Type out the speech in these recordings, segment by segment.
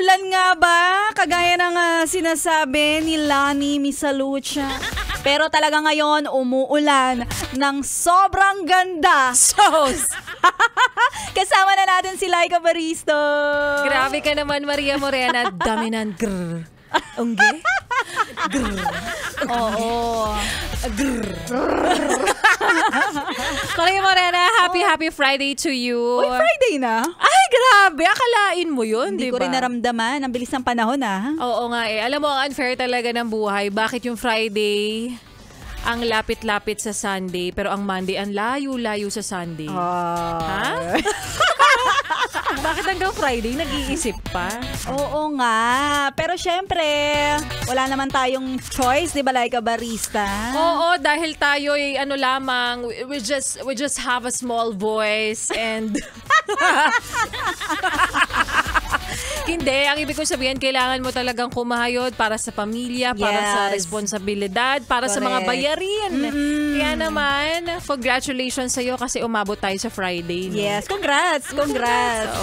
umuulan nga ba? Kagaya ng sinasabi ni Lani Misalucha. Pero talaga ngayon, umuulan ng sobrang ganda. Sos! Kasama na natin si Laika Baristo. Grabe ka naman, Maria Morena. Dami ng grrr. Ungge? Grrr. Oo. Grrr. Maria Morena, happy Friday to you. Uy, Friday na? Ay, grabe. Akalain mo yun, Hindi diba? ko rin naramdaman. Ang bilis ng panahon, Oo nga eh. Alam mo, ang unfair talaga ng buhay. Bakit yung Friday ang lapit-lapit sa Sunday, pero ang Monday ang layo-layo sa Sunday? Ha? Bakit hanggang Friday nag-iisip pa? Oo nga. Pero syempre, wala naman tayong choice, di ba, Laika Barista? Oo, dahil tayo ay ano lamang, we just have a small voice and hindi, ang ibig kong sabihin, kailangan mo talagang kumahayod para sa pamilya, para sa responsibilidad, para sa mga bayarin. Kaya naman, congratulations sa'yo kasi umabot tayo sa Friday. No? Yes, congrats. So,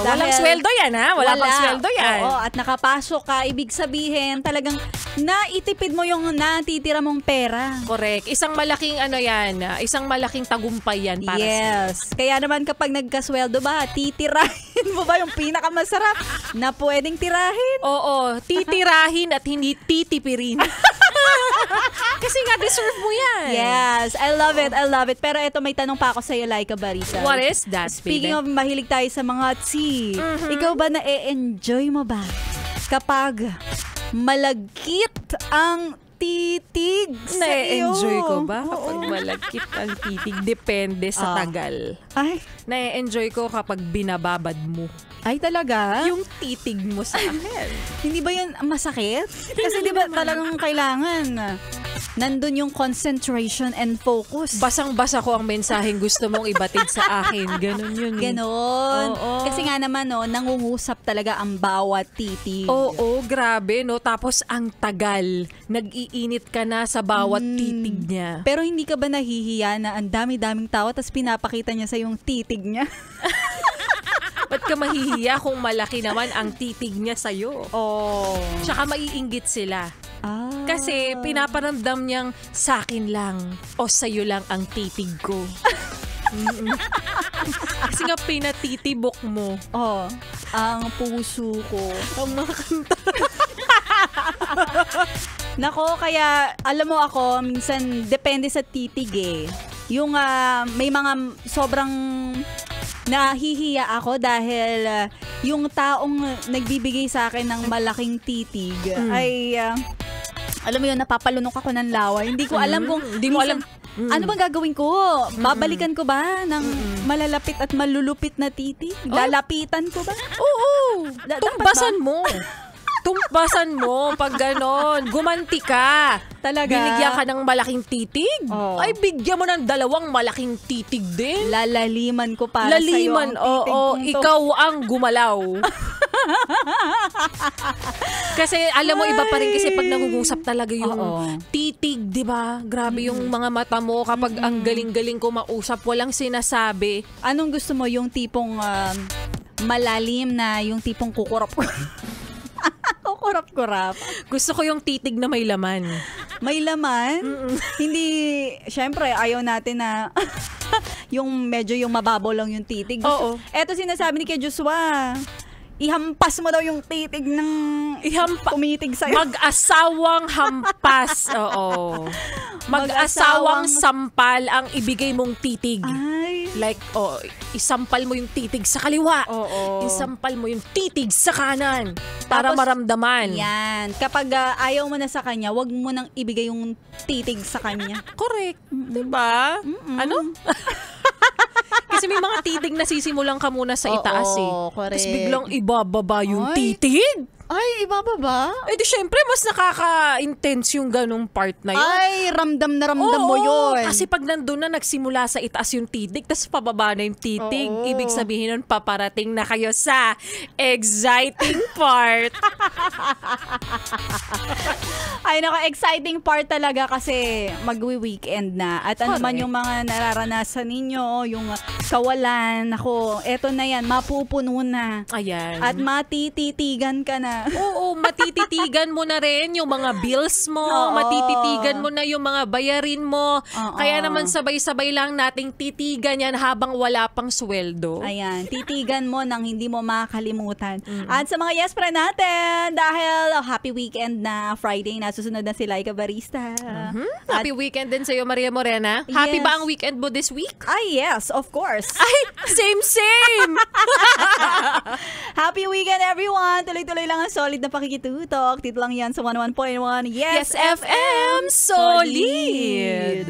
walang sweldo yan, ha? Wala pang sweldo yan. Oo, at nakapasok ka, ibig sabihin, talagang naitipid mo yung natitira mong pera. Correct. Isang malaking isang malaking tagumpay yan para Yes. Kaya naman kapag nagkasweldo ba, titirahin mo ba yung pinakamasarap na pwedeng tirahin? Oo, titirahin at hindi titipirin. Kasi nga, deserve mo yan. Yes, I love it. Pero eto, may tanong pa ako sa'yo, Laika Barista. What is that, Speaking of mahilig tayo sa mga tea, ikaw ba na-enjoy mo ba kapag malagkit ang titig sa iyo? Na-enjoy ko ba kapag malagkit ang titig? Depende sa tagal. Ay, Na-enjoy ko kapag binababad mo ay talaga? yung titig mo sa akin. Hindi ba yun masakit? Kasi di ba talagang kailangan nandun yung concentration and focus. Basang-basa ko ang mensaheng gusto mong ibatid sa akin. Ganon yun. Ganon. Oo. Kasi nga naman, nangungusap talaga ang bawat titig. Oo, grabe, no? Tapos ang tagal. Nag-iinit ka na sa bawat titig niya. Pero hindi ka ba nahihiya na ang dami-daming tao tapos pinapakita niya sa yung titig niya? Ba't ka mahihiya kung malaki naman ang titig niya sa'yo? Oh. Tsaka maiinggit sila. Ah. Kasi pinaparamdam niyang sa akin lang o sa'yo lang ang titig ko. Kasi nga pinatitibok mo. Oh, ang puso ko. Ang mga kanta. Nako, kaya alam mo ako, minsan depende sa titig eh. Yung may mga sobrang nahihiya ako dahil yung taong nagbibigay sa akin ng malaking titig ay alam mo yun, napapalunok ako ng laway. Hindi ko alam kung Hindi mo alam. ano bang gagawin ko? Babalikan ko ba ng malalapit at malulupit na titig? Lalapitan ko ba? Oo. Tumbasan mo. Tumpasan mo pag ganon. Gumanti ka. Talaga? Binigyan ka ng malaking titig? Oh. Ay, bigyan mo ng dalawang malaking titig din. Lalaliman ko para sa'yo ang titig oo. kong to. Ikaw ang gumalaw. Kasi alam mo, iba pa rin kasi pag nangungusap talaga yung titig, di ba? Grabe yung mga mata mo kapag ang galing-galing ko mausap, walang sinasabi. Anong gusto mo? Yung tipong malalim na yung tipong kukurap ko? Kukurap-kurap. Gusto ko yung titig na may laman. May laman? Hindi, syempre, ayaw natin na yung medyo yung mababaw lang yung titig. Oo. Eto sinasabi ni Kay Joshua, ihampas mo daw yung titig ng tumitig sa'yo. Mag-asawang hampas. Oo. Mag-asawang sampal ang ibigay mong titig. Ay. Like, isampal mo yung titig sa kaliwa. Oo. Isampal mo yung titig sa kanan. Para Tapos, maramdaman. Yan. Kapag ayaw mo na sa kanya, wag mo nang ibigay yung titig sa kanya. Correct. Diba? Ano? Kasi may mga titig na sisimulan ka muna sa itaas correct. Tapos biglang ibababa yung titig. Ay, ibababa? Eh di syempre, mas nakaka-intense yung ganong part na yun. Ay, ramdam na ramdam mo yun. Kasi pag nandun na nagsimula sa itaas yung titig, tapos pababa na yung titig, ibig sabihin nun, paparating na kayo sa exciting part. Ay, exciting part talaga kasi magwi-weekend na. At ano man yung mga nararanasan ninyo, yung kawalan, eto na yan, mapupuno na. Ayan. At matititigan ka na. Oo, matititigan mo na rin yung mga bills mo, Oo. matititigan mo na yung mga bayarin mo. Oo. Kaya naman sabay-sabay lang nating titigan yan habang wala pang sweldo. Ayan, titigan mo nang hindi mo makakalimutan. At sa mga yes friend natin, dahil happy weekend na, Friday na, susunod na si Laika Barista. Happy weekend din sa'yo, Maria Morena. Happy Yes. ba ang weekend mo this week? Ay, yes, of course. Ay, same! Happy weekend, everyone! Tuloy-tuloy lang ang solid na pakikitutok. Dito lang yan sa 101.1 Yes, FM, solid!